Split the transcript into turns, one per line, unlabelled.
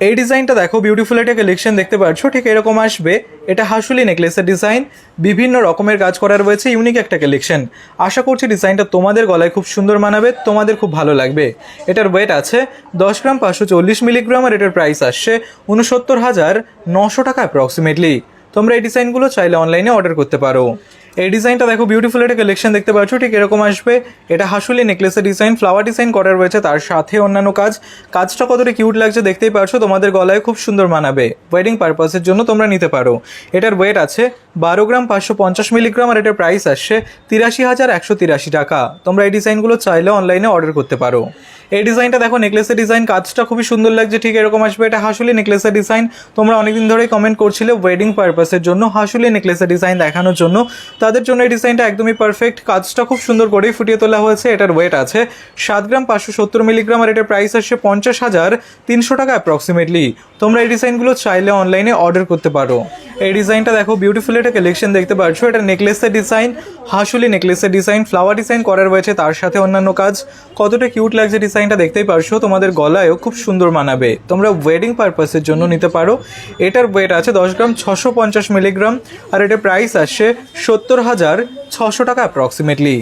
এই ডিজাইনটা দেখো, বিউটিফুল একটা কালেকশন দেখতে পাচ্ছ, ঠিক এরকম আসবে। এটা হাসুলি নেকলেসের ডিজাইন, বিভিন্ন রকমের কাজ করা রয়েছে, ইউনিক একটা কালেকশন। আশা করছি ডিজাইনটা তোমাদের গলায় খুব সুন্দর মানাবে, তোমাদের খুব ভালো লাগবে। এটার ওয়েট আছে 10 গ্রাম 540 মিলিগ্রাম, আর এটার প্রাইস আসছে 69,900 টাকা অ্যাপ্রক্সিমেটলি। তোমরা এই ডিজাইনগুলো চাইলে অনলাইনে অর্ডার করতে পারো। এই ডিজাইনটা দেখো, বিউটিফুল একটা কালেকশন দেখতে পাচ্ছ, ঠিক এরকম আসবে। এটা হাসুলি নেকলেসের ডিজাইন, ফ্লাওয়ার ডিজাইন করা রয়েছে, তার সাথে অন্যান্য কাজটা কতটা কিউট লাগছে দেখতেই পারছো, তোমাদের গলায় খুব সুন্দর মানাবে। ওয়েডিং পারপাসের জন্য তোমরা নিতে পারো। এটার ওয়েট আছে 12 গ্রাম 550 মিলিগ্রাম, আর এটার প্রাইস আসছে 83,183 টাকা। তোমরা এই ডিজাইনগুলো চাইলে অনলাইনে অর্ডার করতে পারো। এই ডিজাইনটা দেখো, নেকলেসের ডিজাইন, কাজটা খুবই সুন্দর লাগছে, ঠিক এরকম আসবে। এটা হাসুলি নেকলেসের ডিজাইন। তোমরা অনেকদিন ধরেই কমেন্ট করছিলে ওয়েডিং পারপাসের জন্য হাসুলি নেকলেসের ডিজাইন দেখানোর জন্য, তাদের জন্য এই ডিজাইনটা একদমই পারফেক্ট। কাজটা খুব সুন্দর করেই ফুটিয়ে তোলা হয়েছে। এটার ওয়েট আছে 7 গ্রাম 570 মিলিগ্রাম, আর এটার প্রাইস আসছে 50,300 টাকা অ্যাপ্রক্সিমেটলি। তোমরা এই ডিজাইনগুলো চাইলে অনলাইনে অর্ডার করতে পারো। এই ডিজাইনটা দেখো, বিউটিফুল একটা কালেকশন দেখতে পাচ্ছ। এটা নেকলেসের ডিজাইন, হাসুলি নেকলেসের ডিজাইন, ফ্লাওয়ার ডিজাইন করা রয়েছে, তার সাথে অন্যান্য কাজ। কতটা কিউট লাগছে ডিজাইনটা দেখতেই পারছো, তোমাদের গলায়ও খুব সুন্দর মানাবে। তোমরা ওয়েডিং পারপাসের জন্য নিতে পারো। এটার ওয়েট আছে 10 গ্রাম 650 মিলিগ্রাম, আর এটার প্রাইস আসছে 70,600 টাকা অ্যাপ্রক্সিমেটলি।